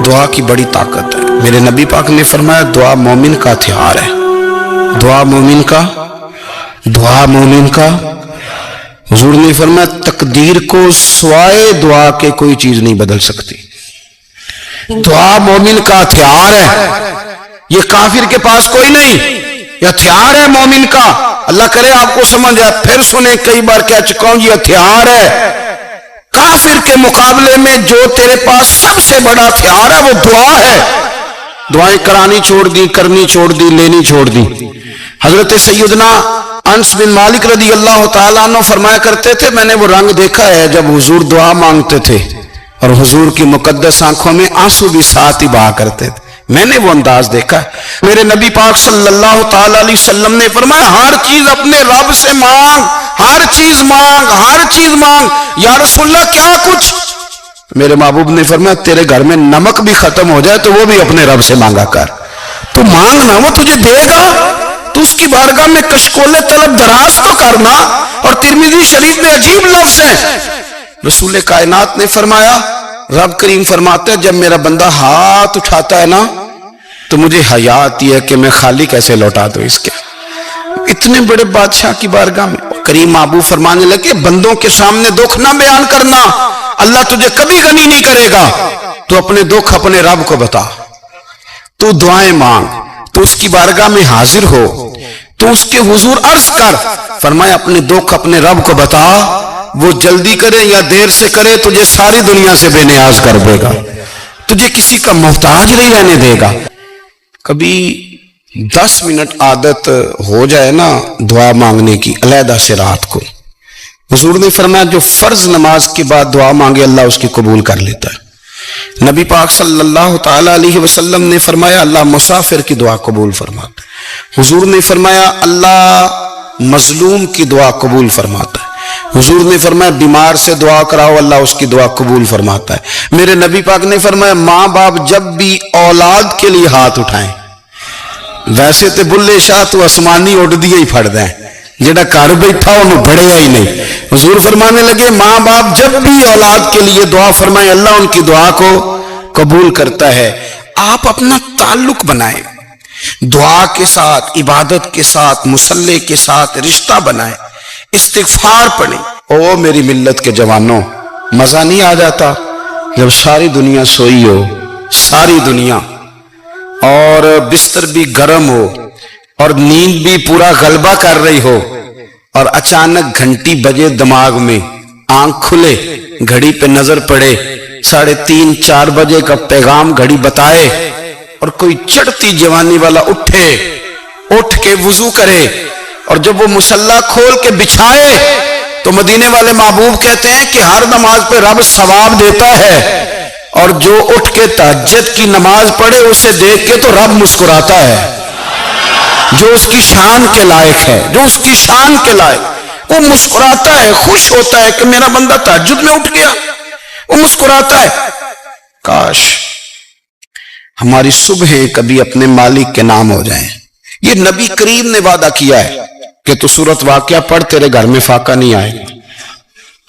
دعا کی بڑی طاقت ہے. میرے نبی پاک نے فرمایا دعا مومن کا ہتھیار ہے. دعا مومن کا حضور نے فرمایا تقدیر کو سوائے دعا کے کوئی چیز نہیں بدل سکتی. دعا مومن کا ہتھیار ہے. یہ کافر کے پاس کوئی نہیں، یہ ہتھیار ہے مومن کا. اللہ کرے آپ کو سمجھ آئے. پھر سنیں، کئی بار کہہ چکا ہوں یہ ہتھیار ہے. کافر کے مقابلے میں جو تیرے پاس سب سے بڑا ہتھیار ہے وہ دعا ہے. دعائیں کرانی چھوڑ دی، کرنی چھوڑ دی، لینی چھوڑ دی. حضرت سیدنا انس بن مالک رضی اللہ تعالیٰ عنہ فرمایا کرتے تھے میں نے وہ رنگ دیکھا ہے جب حضور دعا مانگتے تھے اور حضور کی مقدس آنکھوں میں آنسو بھی ساتھ ہی بہا کرتے تھے. میں نے وہ انداز دیکھا ہے. میرے نبی پاک صلی اللہ تعالیٰ علیہ وسلم نے فرمایا ہر چیز اپنے رب سے مانگ، ہر چیز مانگ، ہر چیز مانگ. یا رسول اللہ کیا کچھ؟ میرے محبوب نے فرمایا تیرے گھر میں نمک بھی ختم ہو جائے تو وہ بھی اپنے رب سے مانگا کر. تو مانگنا وہ تجھے دے گا، تو اس کی بارگاہ میں کشکول طلب دراز تو کرنا. اور ترمذی شریف میں عجیب لفظ ہے، رسول کائنات نے فرمایا، رب کریم فرماتے ہیں جب میرا بندہ ہاتھ اٹھاتا ہے نا تو مجھے حیا آتی ہے کہ میں خالی کیسے لوٹا دوں اس کے. اتنے بڑے بادشاہ کی بارگاہ میں کریم محبوب فرمانے لگے بندوں کے سامنے دکھ نہ بیان کرنا، اللہ تجھے کبھی غنی نہیں کرے گا. تو اپنے دکھ اپنے رب کو بتا، تو دعائیں مانگ، تو اس کی بارگاہ میں حاضر ہو، تو اس کے حضور عرض کر. فرمایا اپنے دکھ اپنے رب کو بتا، وہ جلدی کرے یا دیر سے کرے تجھے ساری دنیا سے بے نیاز کر دے گا، تجھے کسی کا محتاج نہیں رہنے دے گا. کبھی 10 منٹ عادت ہو جائے نا دعا مانگنے کی علیحدہ سے رات کو، حضور نے فرمایا جو فرض نماز کے بعد دعا مانگے اللہ اس کی قبول کر لیتا ہے. نبی پاک صلی اللہ تعالیٰ علیہ وسلم نے فرمایا اللہ مسافر کی دعا قبول فرماتا ہے. حضور نے فرمایا اللہ مظلوم کی دعا قبول فرماتا ہے. حضور نے فرمایا بیمار سے دعا کراؤ اللہ اس کی دعا قبول فرماتا ہے. میرے نبی پاک نے فرمایا ماں باپ جب بھی اولاد کے لیے ہاتھ اٹھائیں، ویسے تے بلے شاہ تو آسمانی اڑ دیے ہی پھڑ دیں، جڑا گھر بیٹھا انہوں بڑھیا ہی نہیں. حضور فرمانے لگے ماں باپ جب بھی اولاد کے لیے دعا فرمائیں اللہ ان کی دعا کو قبول کرتا ہے. آپ اپنا تعلق بنائیں دعا کے ساتھ، عبادت کے ساتھ، مصلی کے ساتھ رشتہ بنائیں، استغفار پڑھیں. او میری ملت کے جوانوں، مزہ نہیں آ جاتا جب ساری دنیا سوئی ہو، ساری دنیا، اور بستر بھی گرم ہو اور نیند بھی پورا غلبہ کر رہی ہو، اور اچانک گھنٹی بجے دماغ میں، آنکھ کھلے، گھڑی پہ نظر پڑے 3:30 4 بجے کا پیغام گھڑی بتائے، اور کوئی چڑھتی جوانی والا اٹھ کے وضو کرے، اور جب وہ مصلی کھول کے بچھائے تو مدینے والے محبوب کہتے ہیں کہ ہر نماز پہ رب ثواب دیتا ہے، اور جو اٹھ کے تہجد کی نماز پڑھے اسے دیکھ کے تو رب مسکراتا ہے. جو اس کی شان کے لائق ہے، جو اس کی شان کے لائق، وہ مسکراتا ہے، خوش ہوتا ہے کہ میرا بندہ تہجد میں اٹھ گیا، وہ مسکراتا ہے. کاش ہماری صبحیں کبھی اپنے مالک کے نام ہو جائیں. یہ نبی کریم نے وعدہ کیا ہے کہ تو سورت واقعہ پڑھ تیرے گھر میں فاقہ نہیں آئے گا.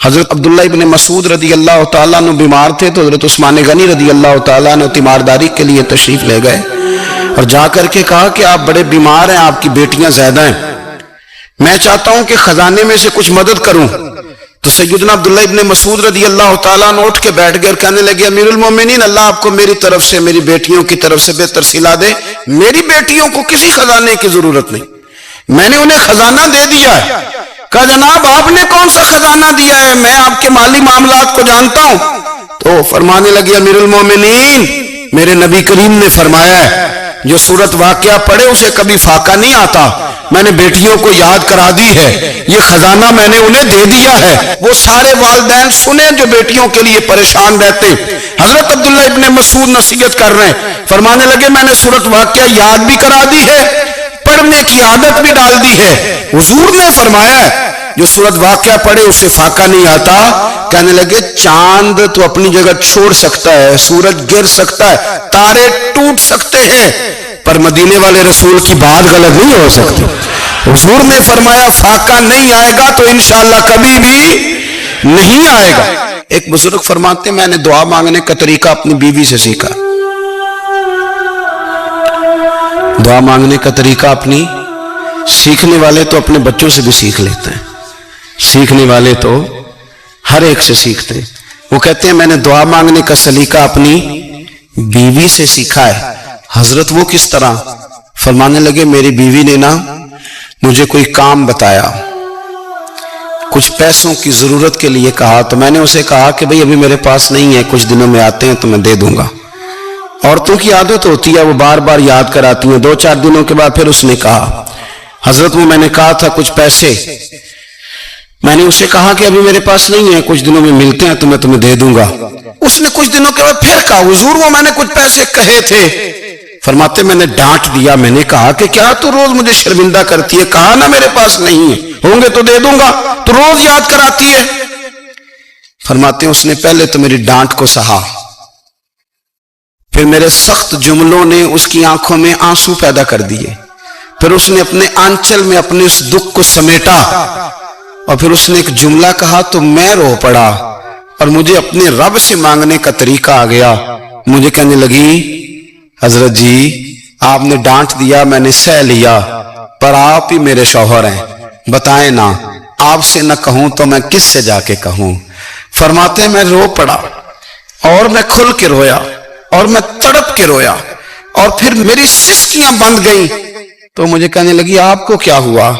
حضرت عبداللہ ابن مسعود رضی اللہ تعالیٰ عنہ بیمار تھے تو حضرت عثمان غنی رضی اللہ تعالیٰ عنہ تیمارداری کے لیے تشریف لے گئے اور جا کر کے کہا کہ آپ بڑے بیمار ہیں، آپ کی بیٹیاں زیادہ ہیں، میں چاہتا ہوں کہ خزانے میں سے کچھ مدد کروں. تو سیدنا عبداللہ ابن مسعود رضی اللہ تعالیٰ عنہ اٹھ کے بیٹھ گئے اور کہنے لگے امیر المومنین اللہ آپ کو میری طرف سے، میری بیٹیوں کی طرف سے بہتر صلہ دے. میری بیٹیوں کو کسی خزانے کی ضرورت نہیں، میں نے انہیں خزانہ دے دیا ہے. کہا جناب آپ نے کون سا خزانہ دیا ہے، میں آپ کے مالی معاملات کو جانتا ہوں. تو فرمانے لگے امیر المومنین میرے نبی کریم نے فرمایا ہے جو سورت واقعہ پڑھے اسے کبھی فاقہ نہیں آتا، میں نے بیٹیوں کو یاد کرا دی ہے، یہ خزانہ میں نے انہیں دے دیا ہے. وہ سارے والدین سنیں جو بیٹیوں کے لیے پریشان رہتے. حضرت عبداللہ ابن مسعود نصیحت کر رہے ہیں، فرمانے لگے میں نے سورت واقعہ یاد بھی کرا دی ہے، پڑھنے کی عادت بھی ڈال دی ہے. حضور نے فرمایا ہے جو سورت واقعہ پڑھے اسے فاقہ نہیں آتا. کہنے لگے چاند تو اپنی جگہ چھوڑ سکتا ہے، سورج گر سکتا ہے، تارے ٹوٹ سکتے ہیں، پر مدینے والے رسول کی بات غلط نہیں ہو سکتی. حضور نے فرمایا فاقہ نہیں آئے گا تو انشاءاللہ کبھی بھی نہیں آئے گا. ایک بزرگ فرماتے ہیں میں نے دعا مانگنے کا طریقہ اپنی بیوی سے سیکھا. دعا مانگنے کا طریقہ اپنی سیکھنے والے تو اپنے بچوں سے بھی سیکھ لیتے ہیں، سیکھنے والے تو ہر ایک سے سیکھتے ہیں۔ وہ کہتے ہیں میں نے دعا مانگنے کا سلیقہ اپنی بیوی سے سیکھا ہے۔ حضرت وہ کس طرح؟ فرمانے لگے میری بیوی نے نا مجھے کوئی کام بتایا، کچھ پیسوں کی ضرورت کے لیے کہا، تو میں نے اسے کہا کہ بھئی ابھی میرے پاس نہیں ہے، کچھ دنوں میں آتے ہیں تو میں دے دوں گا۔ عورتوں کی عادت ہوتی ہے وہ بار بار یاد کراتی ہیں، 2-4 دنوں کے بعد پھر اس نے کہا حضرت وہ میں نے کہا تھا کچھ پیسے، میں نے اسے کہا کہ ابھی میرے پاس نہیں ہے، کچھ دنوں میں ملتے ہیں تو میں تمہیں دے دوں گا۔ اس نے کچھ دنوں کے بعد پھر کہا حضور وہ میں نے کچھ پیسے کہے تھے۔ فرماتے میں نے ڈانٹ دیا، میں نے کہا کہ کیا تو روز مجھے شرمندہ کرتی ہے، کہا نا میرے پاس نہیں ہے، ہوں گے تو دے دوں گا، تو روز یاد کراتی ہے۔ فرماتے ہیں اس نے پہلے تو میری ڈانٹ کو سہا، پھر میرے سخت جملوں نے اس کی آنکھوں میں آنسو پیدا کر دیے، پھر اس نے اپنے آنچل میں اپنے اس دکھ کو سمیٹا، اور پھر اس نے ایک جملہ کہا تو میں رو پڑا، اور مجھے اپنے رب سے مانگنے کا طریقہ آ گیا۔ مجھے کہنے لگی حضرت جی آپ نے ڈانٹ دیا، میں نے سہ لیا، پر آپ ہی میرے شوہر ہیں، بتائیں نا آپ سے نہ کہوں تو میں کس سے جا کے کہوں۔ فرماتے ہیں میں رو پڑا، اور میں کھل کے رویا، اور میں تڑپ کے رویا، اور پھر میری سسکیاں بند گئیں۔ تو مجھے کہنے لگی آپ کو کیا ہوا؟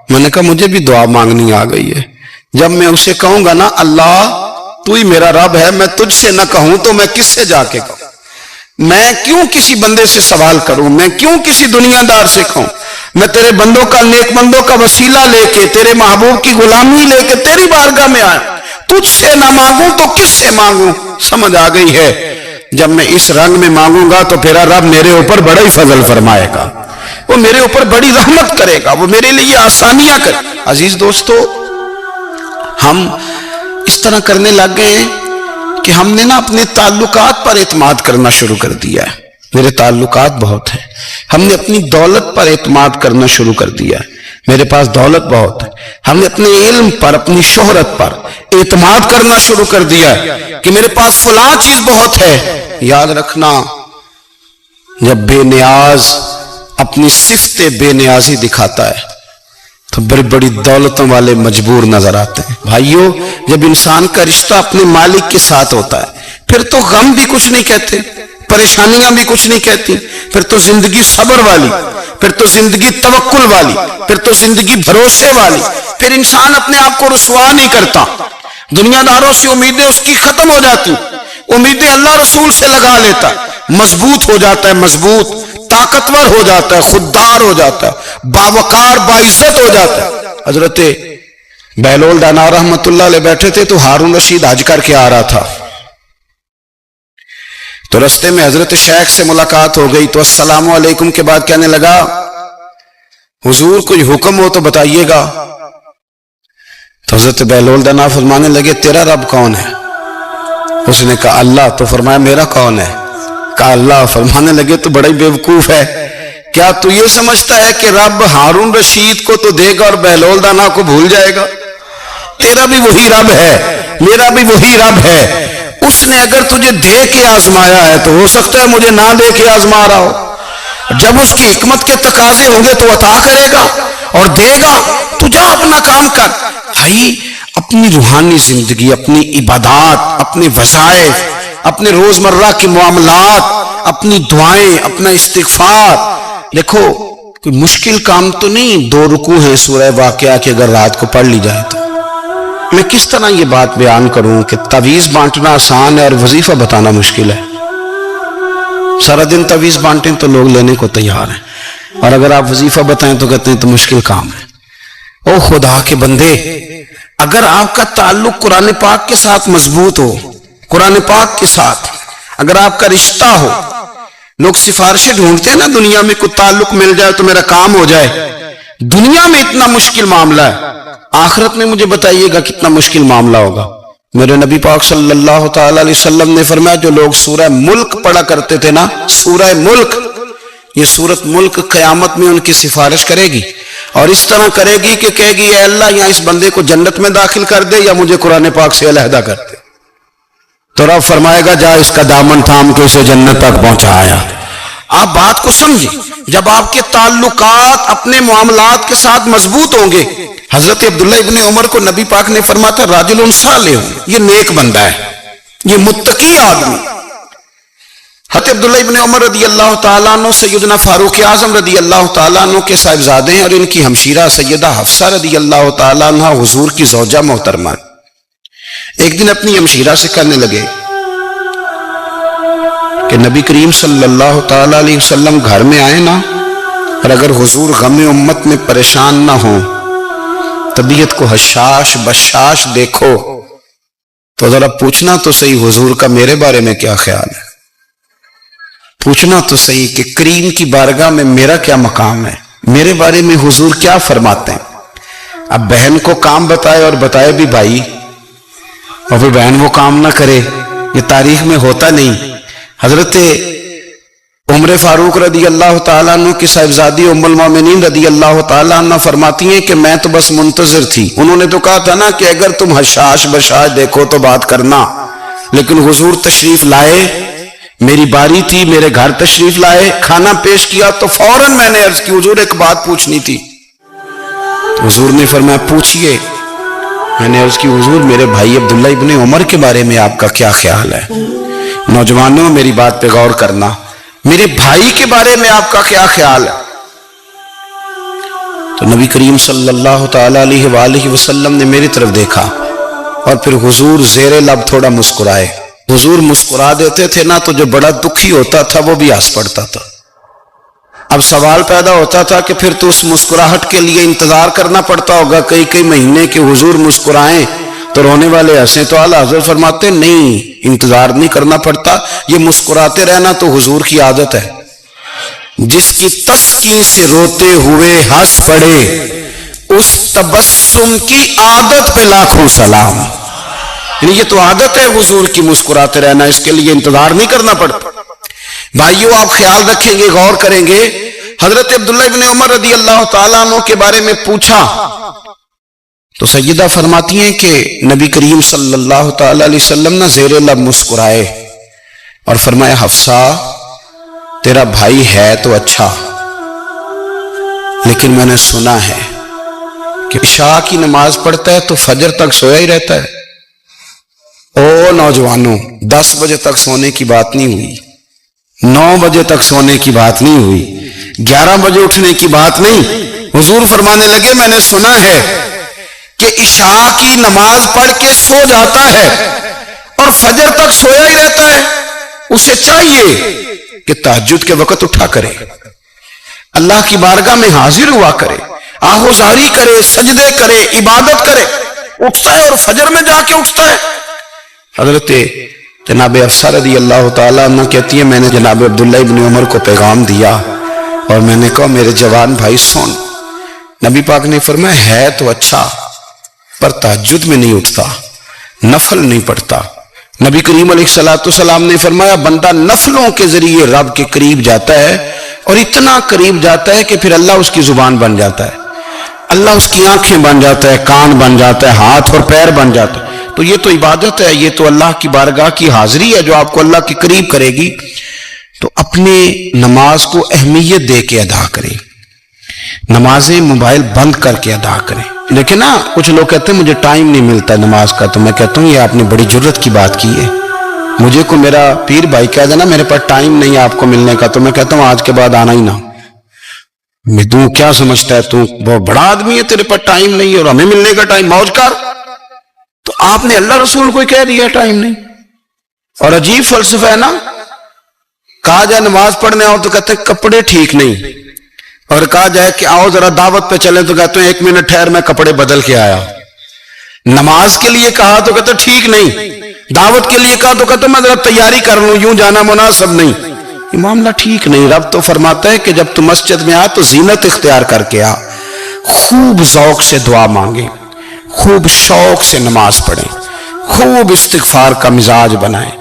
میں نے کہا مجھے بھی دعا مانگنی آ گئی ہے، جب میں اسے کہوں گا نا اللہ تو ہی میرا رب ہے، میں تجھ سے نہ کہوں تو میں کس سے جا کے کہوں؟ میں کیوں کسی بندے سے سوال کروں؟ میں کیوں کسی دنیا دار سے کہوں؟ میں تیرے بندوں کا، نیک بندوں کا وسیلہ لے کے، تیرے محبوب کی غلامی لے کے تیری بارگاہ میں آیا، تجھ سے نہ مانگوں تو کس سے مانگوں؟ سمجھ آ گئی ہے، جب میں اس رنگ میں مانگوں گا تو پھر رب میرے اوپر بڑا ہی فضل فرمائے گا، وہ میرے اوپر بڑی رحمت کرے گا، وہ میرے لیے آسانیاں کرے۔ عزیز دوستو ہم اس طرح کرنے لگ گئے ہیں کہ ہم نے نا اپنے تعلقات پر اعتماد کرنا شروع کر دیا ہے۔ میرے تعلقات بہت ہیں، ہم نے اپنی دولت پر اعتماد کرنا شروع کر دیا ہے، میرے پاس دولت بہت ہے، ہم نے اپنے علم پر، اپنی شہرت پر اعتماد کرنا شروع کر دیا ہے کہ میرے پاس فلاں چیز بہت ہے۔ یاد رکھنا جب بے نیاز اپنی صفت بے نیازی دکھاتا ہے تو بڑی بڑی دولتوں والے مجبور نظر آتے ہیں۔ بھائیو جب انسان کا رشتہ اپنے مالک کے ساتھ ہوتا ہے پھر تو غم بھی کچھ نہیں کہتے، پریشانیاں بھی کچھ نہیں کہتی، پھر تو زندگی صبر والی، پھر تو زندگی توکل والی، پھر تو زندگی بھروسے والی، پھر انسان اپنے آپ کو رسوا نہیں کرتا، دنیا داروں سے امیدیں اس کی ختم ہو جاتی، امیدیں اللہ رسول سے لگا لیتا، مضبوط ہو جاتا ہے، مضبوط طاقتور ہو جاتا ہے، خوددار ہو جاتا ہے، باوقار باعزت ہو جاتا ہے۔ حضرت بہلول دانا رحمت اللہ علیہ بیٹھے تھے تو ہارون رشید حج کر کے آ رہا تھا، تو رستے میں حضرت شیخ سے ملاقات ہو گئی، تو السلام علیکم کے بعد کہنے لگا حضور کوئی حکم ہو تو بتائیے گا۔ تو حضرت بہلول دانا فرمانے لگے تیرا رب کون ہے؟ اس نے کہا اللہ۔ تو فرمایا میرا کون ہے؟ کہا اللہ۔ فرمانے لگے تو بڑا ہی بیوقوف ہے، کیا تو یہ سمجھتا ہے کہ رب ہارون رشید کو تو دے گا اور بہلول دانا کو بھول جائے گا؟ تیرا بھی وہی رب ہے، میرا بھی وہی رب ہے، اس نے اگر تجھے دے کے آزمایا ہے تو ہو سکتا ہے مجھے نہ دے کے آزما رہا ہو، جب اس کی حکمت کے تقاضے ہوں گے تو عطا کرے گا اور دے گا، تو جا اپنا کام کر۔ بھائی اپنی روحانی زندگی، اپنی عبادات، اپنے وظائف، اپنے روزمرہ کے معاملات، اپنی دعائیں، اپنا استغفار، دیکھو کوئی مشکل کام تو نہیں، 2 رکوع ہیں سورہ واقعہ کی اگر رات کو پڑھ لی جائے تو۔ میں کس طرح یہ بات بیان کروں کہ تعویذ بانٹنا آسان ہے اور وظیفہ بتانا مشکل ہے؟ سارا دن تعویذ بانٹیں تو لوگ لینے کو تیار ہیں، اور اگر آپ وظیفہ بتائیں تو کہتے ہیں تو مشکل کام ہے۔ او خدا کے بندے، اگر آپ کا تعلق قرآن پاک کے ساتھ مضبوط ہو، قرآن پاک کے ساتھ اگر آپ کا رشتہ ہو، لوگ سفارشیں ڈھونڈتے ہیں نا دنیا میں کوئی تعلق مل جائے تو میرا کام ہو جائے، دنیا میں اتنا مشکل معاملہ ہے، آخرت میں مجھے بتائیے گا کتنا مشکل معاملہ ہوگا۔ میرے نبی پاک صلی اللہ تعالی علیہ وسلم نے فرمایا جو لوگ سورہ ملک پڑھا کرتے تھے نا، سورہ ملک، یہ سورت ملک قیامت میں ان کی سفارش کرے گی، اور اس طرح کرے گی کہ کہے گی اے اللہ یا اس بندے کو جنت میں داخل کر دے یا مجھے قرآن پاک سے علیحدہ کر دے، تو رب فرمائے گا جا اس کا دامن تھام کے اسے جنت تک پہنچایا۔ آپ بات کو سمجھیں، جب آپ کے تعلقات اپنے معاملات کے ساتھ مضبوط ہوں گے. حضرت عبداللہ ابن عمر کو نبی پاک نے فرمایا تھا راجل صالح، یہ نیک بندہ ہے، یہ متقی آدمی. حضرت عبداللہ ابن عمر رضی اللہ تعالیٰ عنہ سیدنا فاروق اعظم رضی اللہ تعالیٰ عنہ کے صاحبزادے ہیں، اور ان کی ہمشیرہ سیدہ حفصہ رضی اللہ تعالیٰ عنہ حضور کی زوجہ محترمہ. ایک دن اپنی ہمشیرہ سے کہنے لگے کہ نبی کریم صلی اللہ تعالیٰ علیہ وسلم گھر میں آئے نا، اور اگر حضور غم امت میں پریشان نہ ہوں، طبیعت کو حشاش بشاش دیکھو، تو ذرا پوچھنا تو صحیح حضور کا میرے بارے میں کیا خیال ہے، پوچھنا تو صحیح کہ کریم کی بارگاہ میں میرا کیا مقام ہے، میرے بارے میں حضور کیا فرماتے ہیں. اب بہن کو کام بتائے اور بتائے بھی بھائی، اور پھر بہن وہ کام نہ کرے، یہ تاریخ میں ہوتا نہیں. حضرت عمر فاروق رضی اللہ تعالیٰ عنہ کی صاحبزادی ام المومنین رضی اللہ تعالیٰ عنہ فرماتی ہیں کہ میں تو بس منتظر تھی. انہوں نے تو کہا تھا نا کہ اگر تم حشاش بشاش دیکھو تو بات کرنا، لیکن حضور تشریف لائے، میری باری تھی، میرے گھر تشریف لائے، کھانا پیش کیا تو فوراً میں نے عرض کی حضور ایک بات پوچھنی تھی. حضور نے فرمایا پوچھئے. میں نے عرض کی حضور میرے بھائی عبداللہ ابن عمر کے بارے میں آپ کا کیا خیال ہے؟ نوجوانوں میری بات پہ غور کرنا، میرے بھائی کے بارے میں آپ کا کیا خیال ہے؟ تو نبی کریم صلی اللہ تعالیٰ علیہ وآلہ وسلم نے میری طرف دیکھا، اور پھر حضور زیر لب تھوڑا مسکرائے. حضور مسکرا دیتے تھے نا تو جو بڑا دکھی ہوتا تھا وہ بھی ہنس پڑتا تھا. اب سوال پیدا ہوتا تھا کہ پھر تو اس مسکراہٹ کے لیے انتظار کرنا پڑتا ہوگا کئی مہینے کہ حضور مسکرائیں تو رونے والے ہنسیں. تو اعلیٰ حضرت فرماتے نہیں، انتظار نہیں کرنا پڑتا، یہ مسکراتے رہنا تو حضور کی عادت ہے. جس کی تسکین سے روتے ہوئے ہنس پڑے، اس تبسم کی عادت پہ لاکھوں سلام. یعنی یہ تو عادت ہے حضور کی مسکراتے رہنا، اس کے لیے انتظار نہیں کرنا پڑتا. بھائیو آپ خیال رکھیں گے، غور کریں گے. حضرت عبداللہ ابن عمر رضی اللہ تعالیٰ عنہ کے بارے میں پوچھا تو سیدہ فرماتی ہیں کہ نبی کریم صلی اللہ تعالیٰ علیہ وسلم نے زیر لب مسکرائے اور فرمایا حفصہ تیرا بھائی ہے تو اچھا، لیکن میں نے سنا ہے کہ عشاء کی نماز پڑھتا ہے تو فجر تک سویا ہی رہتا ہے. او نوجوانوں، 10 بجے تک سونے کی بات نہیں ہوئی، 9 بجے تک سونے کی بات نہیں ہوئی، 11 بجے اٹھنے کی بات نہیں. حضور فرمانے لگے میں نے سنا ہے کہ عشاء کی نماز پڑھ کے سو جاتا ہے اور فجر تک سویا ہی رہتا ہے، اسے چاہیے کہ تہجد کے وقت اٹھا کرے، اللہ کی بارگاہ میں حاضر ہوا کرے، آہوزاری کرے، سجدے کرے، عبادت کرے. اٹھتا ہے اور فجر میں جا کے اٹھتا ہے. حضرت جناب حفصہ رضی اللہ تعالیٰ عنہ کہتی ہے میں نے جناب عبداللہ ابن عمر کو پیغام دیا اور میں نے کہا میرے جوان بھائی سن. نبی پاک نے فرمایا ہے تو اچھا، پر تہجد میں نہیں اٹھتا، نفل نہیں پڑھتا. نبی کریم علیہ السلام نے فرمایا بندہ نفلوں کے ذریعے رب کے قریب جاتا ہے، اور اتنا قریب جاتا ہے کہ پھر اللہ اس کی زبان بن جاتا ہے، اللہ اس کی آنکھیں بن جاتا ہے، کان بن جاتا ہے، ہاتھ اور پیر بن جاتا ہے. تو یہ تو عبادت ہے، یہ تو اللہ کی بارگاہ کی حاضری ہے جو آپ کو اللہ کے قریب کرے گی. تو اپنے نماز کو اہمیت دے کے ادا کریں، نمازیں موبائل بند کر کے ادا کریں. لیکن نا کچھ لوگ کہتے ہیں مجھے ٹائم نہیں ملتا نماز کا، تو میں کہتا ہوں یہ آپ نے بڑی جرت کی بات کی ہے. مجھے کو میرا پیر بھائی کہہ دینا میرے پاس ٹائم نہیں ہے آپ کو ملنے کا، تو میں کہتا ہوں آج کے بعد آنا ہی نہ. میں تو کیا سمجھتا ہے تو بہت بڑا آدمی ہے، تیرے پاس ٹائم نہیں ہے اور ہمیں ملنے کا ٹائم، موج کر. تو آپ نے اللہ رسول کو کہہ دیا ٹائم نہیں. اور عجیب فلسفہ ہے نا، کہا جائے نماز پڑھنے آؤ تو کہتے ہیں کپڑے ٹھیک نہیں، اور کہا جائے کہ آؤ ذرا دعوت پہ چلیں تو کہتے ہیں 1 منٹ ٹھہر میں کپڑے بدل کے آیا. نماز کے لیے کہا تو کہتے ہیں ٹھیک نہیں، دعوت کے لیے کہا تو کہتے ہیں میں ذرا تیاری کر لوں، یوں جانا مناسب نہیں. یہ معاملہ ٹھیک نہیں. رب تو فرماتا ہے کہ جب تم مسجد میں آ تو زینت اختیار کر کے آ، خوب ذوق سے دعا مانگیں، خوب شوق سے نماز پڑھیں، خوب استغفار کا مزاج بنائیں.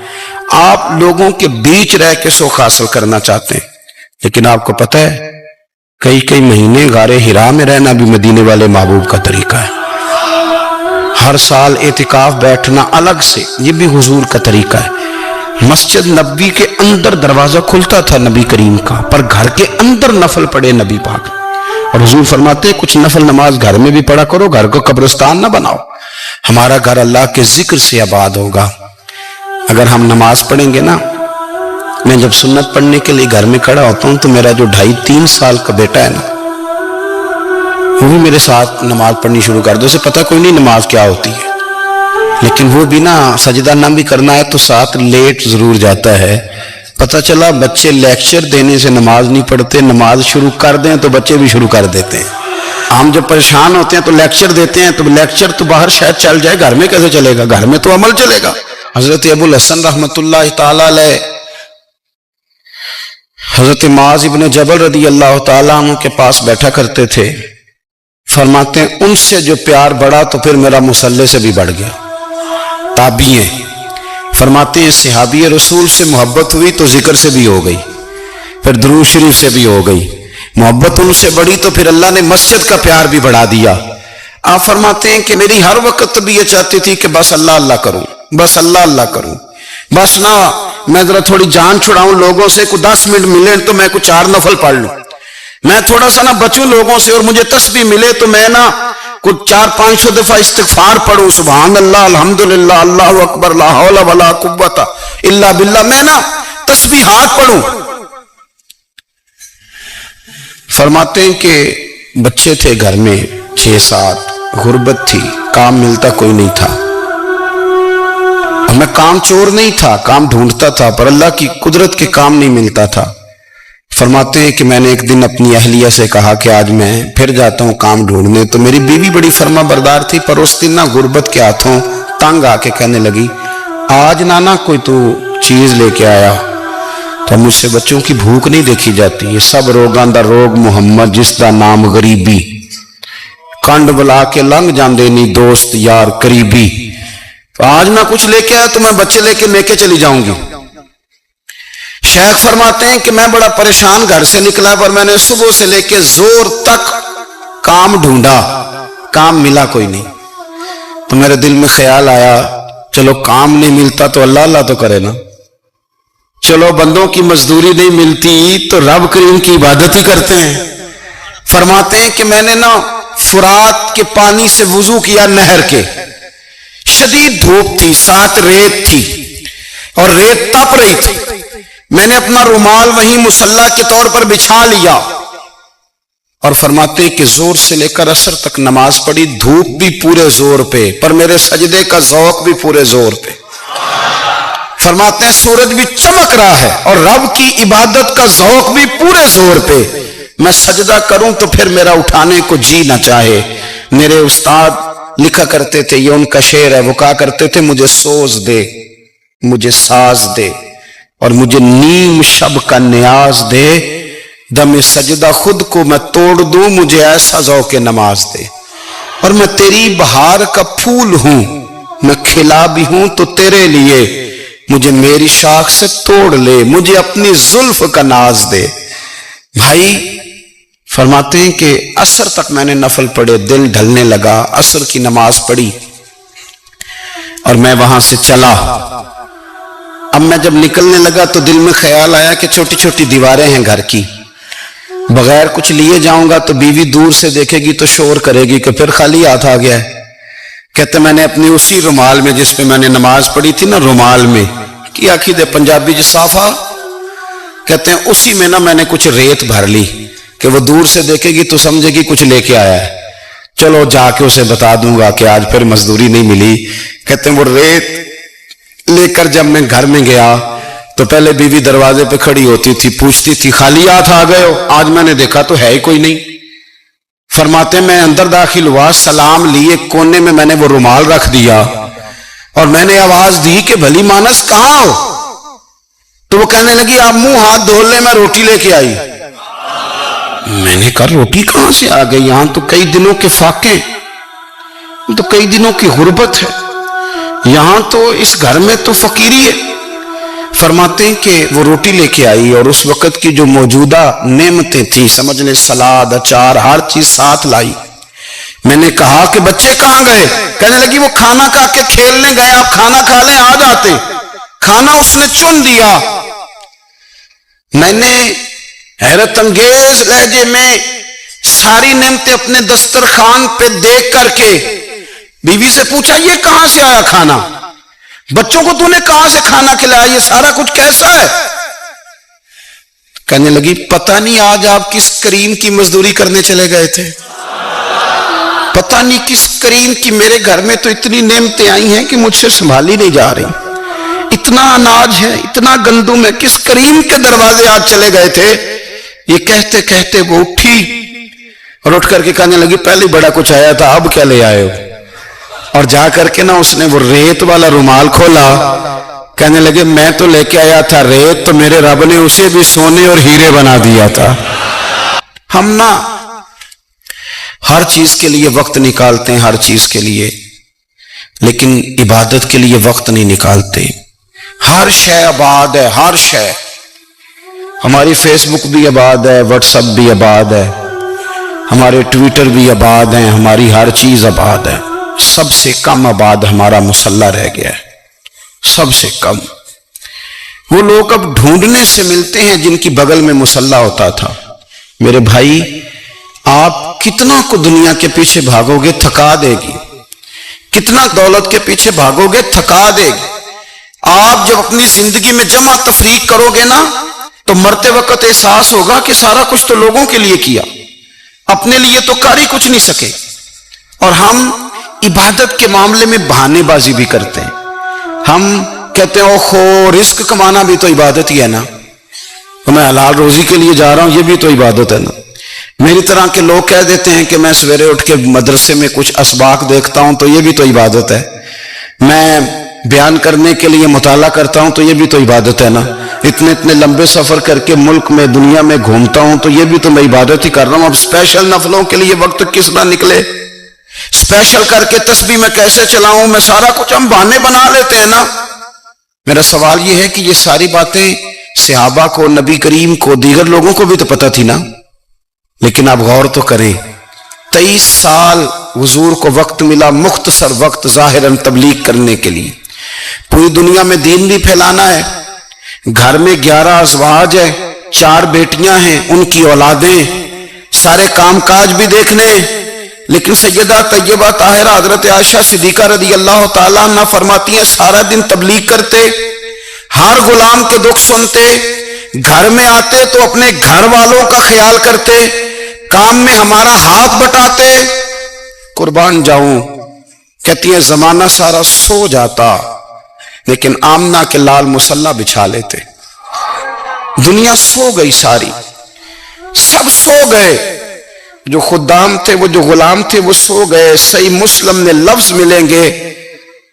آپ لوگوں کے بیچ رہ کے سوکھ حاصل کرنا چاہتے ہیں، لیکن آپ کو پتہ ہے کئی مہینے غار حرا میں رہنا بھی مدینے والے محبوب کا طریقہ ہے. ہر سال اعتکاف بیٹھنا الگ سے، یہ بھی حضور کا طریقہ ہے. مسجد نبی کے اندر دروازہ کھلتا تھا نبی کریم کا، پر گھر کے اندر نفل پڑے نبی پاک، اور حضور فرماتے کچھ نفل نماز گھر میں بھی پڑھا کرو، گھر کو قبرستان نہ بناؤ۔ ہمارا گھر اللہ کے ذکر سے آباد ہوگا۔ اگر ہم نماز پڑھیں گے نا، میں جب سنت پڑھنے کے لیے گھر میں کھڑا ہوتا ہوں تو میرا جو 2.5-3 سال کا بیٹا ہے نا، وہ بھی میرے ساتھ نماز پڑھنی شروع کر دو، اسے پتہ کوئی نہیں نماز کیا ہوتی ہے، لیکن وہ بھی نا سجدہ نہ بھی کرنا ہے تو ساتھ لیٹ ضرور جاتا ہے۔ پتہ چلا بچے لیکچر دینے سے نماز نہیں پڑھتے، نماز شروع کر دیں تو بچے بھی شروع کر دیتے ہیں۔ ہم جب پریشان ہوتے ہیں تو لیکچر دیتے ہیں، تو لیکچر تو باہر شاید چل جائے، گھر میں کیسے چلے گا؟ گھر میں تو عمل چلے گا۔ حضرت ابو الحسن رحمۃ اللہ تعالی علیہ حضرت معاذ ابن جبل رضی اللہ تعالیٰ عنہ کے پاس بیٹھا کرتے تھے، فرماتے ہیں ان سے جو پیار بڑھا تو پھر میرا مصلی سے بھی بڑھ گیا۔ تابعی ہیں، فرماتے ہیں صحابی رسول سے محبت ہوئی تو ذکر سے بھی ہو گئی، پھر درود شریف سے بھی ہو گئی، محبت ان سے بڑھی تو پھر اللہ نے مسجد کا پیار بھی بڑھا دیا۔ آپ فرماتے ہیں کہ میری ہر وقت بھی یہ چاہتی تھی کہ بس اللہ اللہ کروں، بس اللہ اللہ کروں، بس نہ میں ذرا تھوڑی جان چھڑاؤں لوگوں سے، کوئی 10 منٹ ملے تو میں کچھ 4 نفل پڑھ لوں، میں تھوڑا سا نہ بچوں لوگوں سے، اور مجھے تسبیح ملے تو میں نہ کچھ 400-500 دفعہ استغفار پڑھوں، سبحان اللہ، الحمدللہ، اللہ اکبر، لا حول ولا قوت الا باللہ، میں نہ تسبیحات پڑھوں۔ فرماتے ہیں کہ بچے تھے گھر میں 6-7، غربت تھی، کام ملتا کوئی نہیں تھا، اور میں کام چور نہیں تھا، کام ڈھونڈتا تھا، پر اللہ کی قدرت کے کام نہیں ملتا تھا۔ فرماتے ہیں کہ میں نے ایک دن اپنی اہلیہ سے کہا کہ آج میں پھر جاتا ہوں کام ڈھونڈنے، تو میری بیوی بڑی فرما بردار تھی، پر اس دن نہ غربت کے ہاتھوں تنگ آ کے کہنے لگی آج نانا کوئی تو چیز لے کے آیا، تو مجھ سے بچوں کی بھوک نہیں دیکھی جاتی، یہ سب روگاں دا روگ محمد جس دا نام غریبی، کنڈ بلا کے لنگ جاندے نہیں دوست یار قریبی، تو آج نہ کچھ لے کے آیا تو میں بچے لے کے چلی جاؤں گی۔ شیخ فرماتے ہیں کہ میں بڑا پریشان گھر سے نکلا، پر میں نے صبح سے لے کے زور تک کام ڈھونڈا، کام ملا کوئی نہیں، تو میرے دل میں خیال آیا چلو کام نہیں ملتا تو اللہ اللہ تو کرے نا، چلو بندوں کی مزدوری نہیں ملتی تو رب کریم کی عبادت ہی کرتے ہیں۔ فرماتے ہیں کہ میں نے نا فرات کے پانی سے وضو کیا، نہر کے، شدید دھوپ تھی، ساتھ ریت تھی اور ریت تپ رہی تھی، میں نے اپنا رومال وہیں مصلی کے طور پر بچھا لیا، اور فرماتے ہیں کہ زور سے لے کر عصر تک نماز پڑھی، دھوپ بھی پورے زور پہ، پر میرے سجدے کا ذوق بھی پورے زور پہ۔ فرماتے ہیں سورج بھی چمک رہا ہے اور رب کی عبادت کا ذوق بھی پورے زور پہ، میں سجدہ کروں تو پھر میرا اٹھانے کو جی نہ چاہے۔ میرے استاد لکھا کرتے تھے، یہ ان کا شعر ہے، وہ کہا کرتے تھے مجھے سوز دے، مجھے ساز دے، اور مجھے نیم شب کا نیاز دے، دم سجدہ خود کو میں توڑ دوں، مجھے ایسا ذوق نماز دے، اور میں تیری بہار کا پھول ہوں، میں کھلا بھی ہوں تو تیرے لیے، مجھے میری شاخ سے توڑ لے، مجھے اپنی زلف کا ناز دے۔ بھائی فرماتے ہیں کہ عصر تک میں نے نفل پڑھے، دل ڈھلنے لگا، عصر کی نماز پڑھی اور میں وہاں سے چلا۔ اب میں جب نکلنے لگا تو دل میں خیال آیا کہ چھوٹی چھوٹی دیواریں ہیں گھر کی، بغیر کچھ لیے جاؤں گا تو بیوی دور سے دیکھے گی تو شور کرے گی کہ پھر خالی ہاتھ آ گیا ہے۔ کہتے میں نے اپنی اسی رومال میں جس پہ میں نے نماز پڑھی تھی نا، رومال میں کی آخی دے پنجابی جسافہ، کہتے ہیں اسی میں نا میں نے کچھ ریت بھر لی کہ وہ دور سے دیکھے گی تو سمجھے گی کچھ لے کے آیا ہے، چلو جا کے اسے بتا دوں گا کہ آج پھر مزدوری نہیں ملی۔ کہتے ہیں وہ ریت لے کر جب میں گھر میں گیا تو پہلے بیوی دروازے پہ کھڑی ہوتی تھی، پوچھتی تھی خالی ہاتھ آ گئے ہو؟ آج میں نے دیکھا تو ہے ہی کوئی نہیں۔ فرماتے میں اندر داخل ہوا، سلام لیے، کونے میں نے وہ رومال رکھ دیا اور میں نے آواز دی کہ بھلی مانس کہاں ہو؟ تو وہ کہنے لگی آپ منہ ہاتھ دھو لیں، میں روٹی لے کے آئی۔ میں نے کہا روٹی کہاں سے آ گئی؟ یہاں تو کئی دنوں کے فاقے، تو کئی دنوں کی غربت ہے، یہاں تو اس گھر میں تو فقیری ہے۔ فرماتے ہیں کہ وہ روٹی لے کے آئی اور اس وقت کی جو موجودہ نعمتیں تھیں، سمجھ لیں سلاد، اچار، ہر چیز ساتھ لائی۔ میں نے کہا کہ بچے کہاں گئے؟ کہنے لگی وہ کھانا کھا کے کھیلنے گئے، آپ کھانا کھا لیں آ جاتے۔ کھانا اس نے چن لیا. میں نے حیرت انگیز لہجے میں ساری نعمتیں اپنے دسترخوان پہ دیکھ کر کے بیوی سے پوچھا یہ کہاں سے آیا کھانا؟ بچوں کو تو نے کہاں سے کھانا کھلایا؟ یہ سارا کچھ کیسا ہے؟ کہنے لگی پتہ نہیں آج آپ کس کریم کی مزدوری کرنے چلے گئے تھے، پتہ نہیں کس کریم کی. میرے گھر میں تو اتنی نعمتیں آئی ہیں کہ مجھ سے سنبھالی نہیں جا رہی. اتنا اناج ہے، اتنا گندم ہے، کس کریم کے دروازے آج چلے گئے تھے؟ یہ کہتے کہتے وہ اٹھی اور اٹھ کر کے کہنے لگی پہلے بڑا کچھ آیا تھا، اب کیا لے آئے ہو؟ اور جا کر کے نا اس نے وہ ریت والا رومال کھولا. کہنے لگے میں تو لے کے آیا تھا ریت، تو میرے رب نے اسے بھی سونے اور ہیرے بنا دیا تھا. ہم نا ہر چیز کے لیے وقت نکالتے ہیں، ہر چیز کے لیے، لیکن عبادت کے لیے وقت نہیں نکالتے. ہر شے آباد ہے، ہر شے. ہماری فیس بک بھی آباد ہے، واٹس ایپ بھی آباد ہے، ہمارے ٹویٹر بھی آباد ہیں، ہماری ہر چیز آباد ہے. سب سے کم آباد ہمارا مصلی رہ گیا ہے، سب سے کم. وہ لوگ اب ڈھونڈنے سے ملتے ہیں جن کی بغل میں مصلی ہوتا تھا. میرے بھائی آپ کتنا کو دنیا کے پیچھے بھاگو گے تھکا دے گی، کتنا دولت کے پیچھے بھاگو گے تھکا دے گی. آپ جب اپنی زندگی میں جمع تفریق کرو گے نا تو مرتے وقت احساس ہوگا کہ سارا کچھ تو لوگوں کے لیے کیا، اپنے لیے تو کر ہی کچھ نہیں سکے. اور ہم عبادت کے معاملے میں بہانے بازی بھی کرتے ہیں. ہم کہتے ہیں اوہو رزق کمانا بھی تو عبادت ہی ہے نا، تو میں حلال روزی کے لیے جا رہا ہوں، یہ بھی تو عبادت ہے نا. میری طرح کے لوگ کہہ دیتے ہیں کہ میں سویرے اٹھ کے مدرسے میں کچھ اسباق دیکھتا ہوں تو یہ بھی تو عبادت ہے. میں بیان کرنے کے لیے مطالعہ کرتا ہوں تو یہ بھی تو عبادت ہے نا. اتنے لمبے سفر کر کے ملک میں دنیا میں گھومتا ہوں تو یہ بھی تو میں عبادت ہی کر رہا ہوں. اب اسپیشل نفلوں کے لیے وقت کس طرح نکلے، اسپیشل کر کے تسبیح میں کیسے چلاؤں، میں سارا کچھ ہم بہانے بنا لیتے ہیں نا. میرا سوال یہ ہے کہ یہ ساری باتیں صحابہ کو، نبی کریم کو، دیگر لوگوں کو بھی تو پتہ تھی نا. لیکن آپ غور تو کریں، 23 سال حضور کو وقت ملا، مختصر وقت ظاہراً تبلیغ کرنے کے لیے. پوری دنیا میں دین بھی پھیلانا ہے. گھر میں 11 ازواج ہیں، 4 بیٹیاں ہیں، ان کی اولادیں، سارے کام کاج بھی دیکھنے ہیں. لیکن سیدہ طیبہ طاہرہ حضرت عائشہ صدیقہ رضی اللہ تعالیٰ عنہ فرماتی ہیں سارا دن تبلیغ کرتے، ہر غلام کے دکھ سنتے، گھر میں آتے تو اپنے گھر والوں کا خیال کرتے، کام میں ہمارا ہاتھ بٹاتے. قربان جاؤں، کہتی ہیں زمانہ سارا سو جاتا لیکن آمنہ کے لال مصلی بچھا لیتے. دنیا سو گئی، ساری سب سو گئے. جو خدام تھے، وہ جو غلام تھے، وہ سو گئے. صحیح مسلم میں لفظ ملیں گے،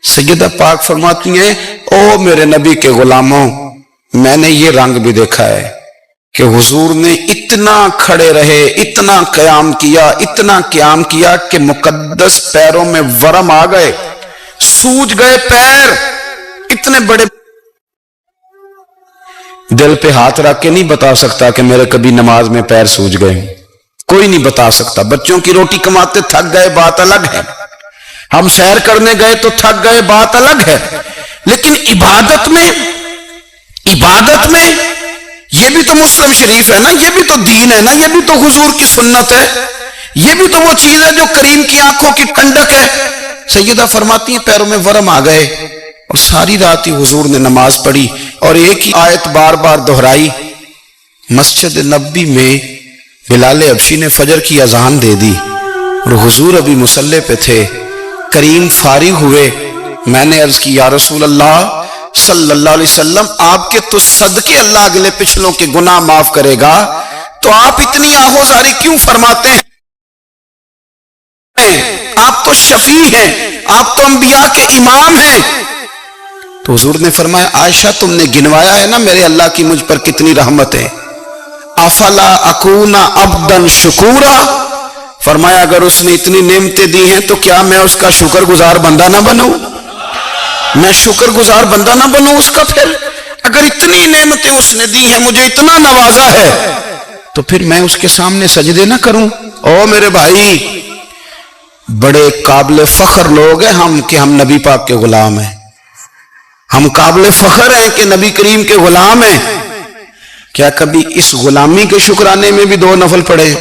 سیدہ پاک فرماتی ہیں او میرے نبی کے غلاموں، میں نے یہ رنگ بھی دیکھا ہے کہ حضور نے اتنا کھڑے رہے، اتنا قیام کیا، اتنا قیام کیا کہ مقدس پیروں میں ورم آ گئے، سوج گئے پیر. اتنے بڑے دل پہ ہاتھ رکھ کے نہیں بتا سکتا کہ میرے کبھی نماز میں پیر سوج گئے، کوئی نہیں بتا سکتا. بچوں کی روٹی کماتے تھک گئے، بات الگ ہے. ہم سیر کرنے گئے تو تھک گئے، بات الگ ہے. لیکن عبادت میں یہ بھی تو مسلم شریف ہے نا، یہ بھی تو دین ہے نا، یہ بھی تو حضور کی سنت ہے، یہ بھی تو وہ چیز ہے جو کریم کی آنکھوں کی ٹھنڈک ہے. سیدہ فرماتی ہیں پیروں میں ورم آ گئے اور ساری رات ہی حضور نے نماز پڑھی اور ایک ہی آیت بار بار دہرائی. مسجد نبوی میں بلال حبشی نے فجر کی اذان دے دی اور حضور ابھی مصلی پہ تھے. کریم فارغ ہوئے. میں نے عرض کی یا رسول اللہ صلی اللہ علیہ وسلم، آپ کے تو صدقے اللہ اگلے پچھلوں کے گناہ معاف کرے گا، تو آپ اتنی آہوزاری کیوں فرماتے ہیں؟ آپ تو شفیع ہیں، آپ تو انبیاء کے امام ہیں. تو حضور نے فرمایا عائشہ تم نے گنوایا ہے نا میرے اللہ کی مجھ پر کتنی رحمت ہے. افلا اکون عبدا شکورا، فرمایا اگر اس نے اتنی نعمتیں دی ہیں تو کیا میں اس کا شکر گزار بندہ نہ بنوں؟ میں شکر گزار بندہ نہ بنوں اس کا؟ پھر اگر اتنی نعمتیں اس نے دی ہیں، مجھے اتنا نوازا ہے، تو پھر میں اس کے سامنے سجدے نہ کروں؟ او میرے بھائی، بڑے قابل فخر لوگ ہیں ہم کہ ہم نبی پاک کے غلام ہیں. ہم قابل فخر ہیں کہ نبی کریم کے غلام ہیں. کیا کبھی اس غلامی کے شکرانے میں بھی 2 نفل پڑھے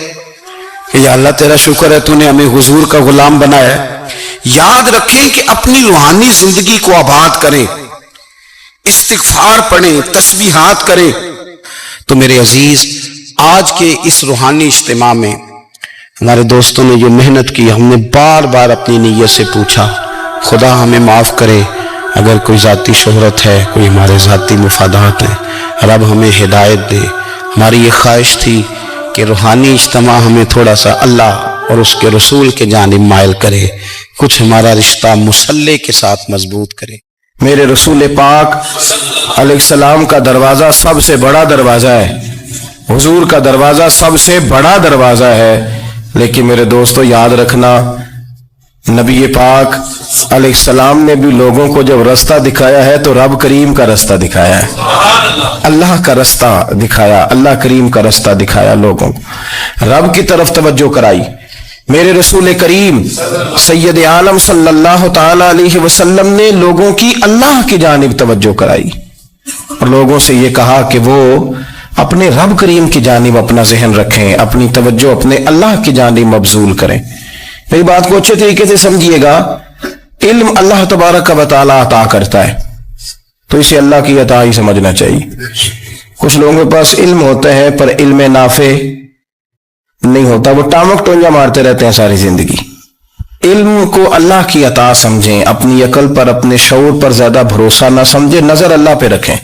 کہ یا اللہ تیرا شکر ہے تو نے ہمیں حضور کا غلام بنایا ہے؟ یاد رکھیں کہ اپنی روحانی زندگی کو آباد کریں، استغفار پڑھیں، تسبیحات کریں. تو میرے عزیز، آج کے اس روحانی اجتماع میں ہمارے دوستوں نے جو محنت کی، ہم نے بار بار اپنی نیت سے پوچھا خدا ہمیں معاف کرے اگر کوئی ذاتی شہرت ہے، کوئی ہمارے ذاتی مفادات ہیں، رب ہمیں ہدایت دے. ہماری یہ خواہش تھی کہ روحانی اجتماع ہمیں تھوڑا سا اللہ اور اس کے رسول کے جانب مائل کرے، کچھ ہمارا رشتہ مصلی کے ساتھ مضبوط کرے. میرے رسول پاک علیہ السلام کا دروازہ سب سے بڑا دروازہ ہے، حضور کا دروازہ سب سے بڑا دروازہ ہے. لیکن میرے دوستو یاد رکھنا، نبی پاک علیہ السلام نے بھی لوگوں کو جب رستہ دکھایا ہے تو رب کریم کا رستہ دکھایا ہے، اللہ کا رستہ دکھایا، اللہ کریم کا رستہ دکھایا، لوگوں کو رب کی طرف توجہ کرائی. میرے رسول کریم سید عالم صلی اللہ تعالی علیہ وسلم نے لوگوں کی اللہ کی جانب توجہ کرائی اور لوگوں سے یہ کہا کہ وہ اپنے رب کریم کی جانب اپنا ذہن رکھیں، اپنی توجہ اپنے اللہ کی جانب مبذول کریں. میری بات کو اچھے طریقے سے سمجھیے گا. علم اللہ تبارک و تعالی عطا کرتا ہے تو اسے اللہ کی عطا ہی سمجھنا چاہیے. کچھ لوگوں کے پاس علم ہوتا ہے پر علم نافع نہیں ہوتا، وہ ٹامک ٹونجا مارتے رہتے ہیں ساری زندگی. علم کو اللہ کی عطا سمجھیں، اپنی عقل پر اپنے شعور پر زیادہ بھروسہ نہ سمجھیں، نظر اللہ پہ رکھیں.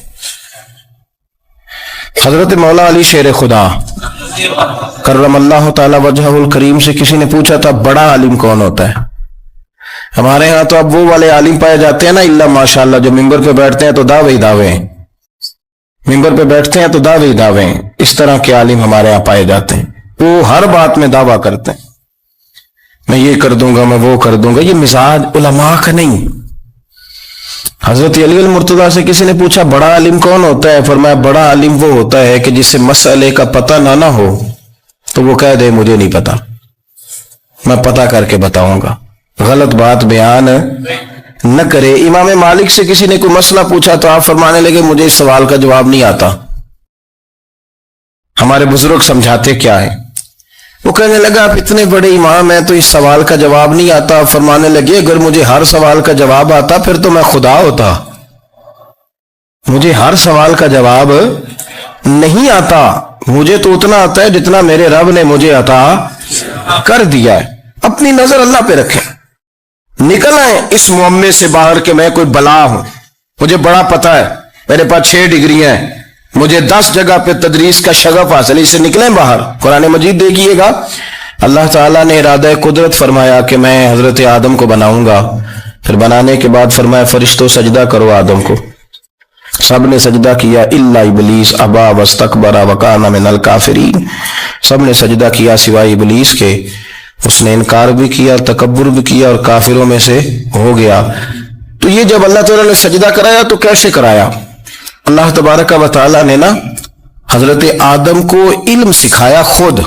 حضرت مولا علی شیر خدا کرم اللہ تعالی وجہہ الکریم سے کسی نے پوچھا تھا بڑا عالم کون ہوتا ہے؟ ہمارے ہاں تو اب وہ والے عالم پائے جاتے ہیں نا اللہ ماشاءاللہ، جو ممبر پہ بیٹھتے ہیں تو دعوے دعوے، ممبر پہ بیٹھتے ہیں تو دعوے دعوے، اس طرح کے عالم ہمارے ہاں پائے جاتے ہیں. وہ ہر بات میں دعویٰ کرتے ہیں میں یہ کر دوں گا، میں وہ کر دوں گا. یہ مزاج علماء کا نہیں. حضرت علی المرتضیٰ سے کسی نے پوچھا بڑا عالم کون ہوتا ہے؟ فرمایا بڑا عالم وہ ہوتا ہے کہ جسے مسئلے کا پتہ نہ ہو تو وہ کہہ دے مجھے نہیں پتا، میں پتہ کر کے بتاؤں گا، غلط بات بیان نہ کرے. امام مالک سے کسی نے کوئی مسئلہ پوچھا تو آپ فرمانے لگے مجھے اس سوال کا جواب نہیں آتا. ہمارے بزرگ سمجھاتے کیا ہے؟ وہ کہنے لگا آپ اتنے بڑے امام ہیں تو اس سوال کا جواب نہیں آتا. فرمانے لگے اگر مجھے ہر سوال کا جواب آتا پھر تو میں خدا ہوتا. مجھے ہر سوال کا جواب نہیں آتا، مجھے تو اتنا آتا ہے جتنا میرے رب نے مجھے عطا کر دیا ہے. اپنی نظر اللہ پہ رکھیں، نکل آئیں اس معمے سے باہر کہ میں کوئی بلا ہوں، مجھے بڑا پتہ ہے، میرے پاس 6 ڈگریاں ہیں، مجھے 10 جگہ پہ تدریس کا شغف حاصل، اس سے نکلیں باہر. قرآن مجید دیکھیے گا، اللہ تعالیٰ نے ارادہ قدرت فرمایا کہ میں حضرت آدم کو بناؤں گا. پھر بنانے کے بعد فرمایا فرشتوں سجدہ کرو آدم کو. سب نے سجدہ کیا الا ابلیس ابا واستکبر وکان من الکافرین. سب نے سجدہ کیا سوائے ابلیس کے، اس نے انکار بھی کیا، تکبر بھی کیا اور کافروں میں سے ہو گیا. تو یہ جب اللہ تعالیٰ نے سجدہ کرایا تو کیسے کرایا؟ اللہ تبارک و تعالیٰ نے نا حضرت آدم کو علم سکھایا خود.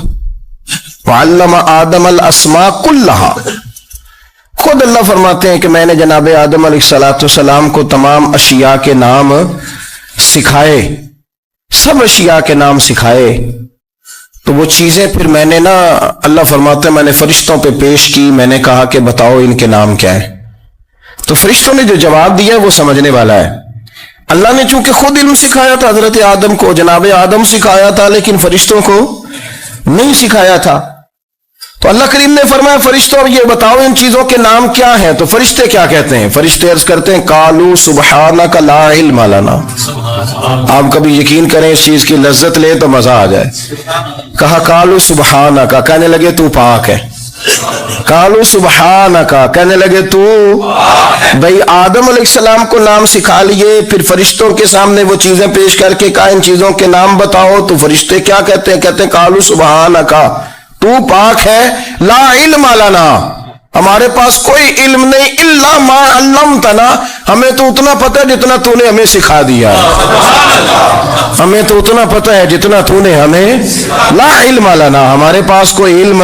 وعلم آدم الاسماء کلہا. خود اللہ فرماتے ہیں کہ میں نے جناب آدم علیہ السلام کو تمام اشیاء کے نام سکھائے، سب اشیاء کے نام سکھائے. تو وہ چیزیں پھر میں نے نا، اللہ فرماتے ہیں میں نے فرشتوں پہ پیش کی، میں نے کہا کہ بتاؤ ان کے نام کیا ہے. تو فرشتوں نے جو جواب دیا وہ سمجھنے والا ہے. اللہ نے چونکہ خود علم سکھایا تھا حضرت آدم کو، جناب آدم سکھایا تھا، لیکن فرشتوں کو نہیں سکھایا تھا. تو اللہ کریم نے فرمایا فرشتوں یہ بتاؤ ان چیزوں کے نام کیا ہیں. تو فرشتے کیا کہتے ہیں؟ فرشتے عرض کرتے ہیں قالوا سبحانک لا علم لنا. آپ کبھی یقین کریں اس چیز کی لذت لیں تو مزہ آ جائے. کہا قالوا سبحانک، کہنے لگے تو پاک ہے. قالوا سبحانک، کہنے لگے تو بھئی آدم علیہ السلام کو نام سکھا لیے، پھر فرشتوں کے سامنے وہ چیزیں پیش کر کے کہا ان چیزوں کے نام بتاؤ. تو فرشتے کیا کہتے ہیں؟ کہتے ہیں قالوا سبحانک، تو پاک ہے، لا علم لنا، ہمارے پاس کوئی علم نہیں، الا ما علمتنا، ہمیں تو اتنا پتہ ہے جتنا تو نے ہمیں سکھا دیا. ہمیں تو اتنا پتہ ہے جتنا تو نے ہمیں، لا علم لنا، ہمارے پاس کوئی علم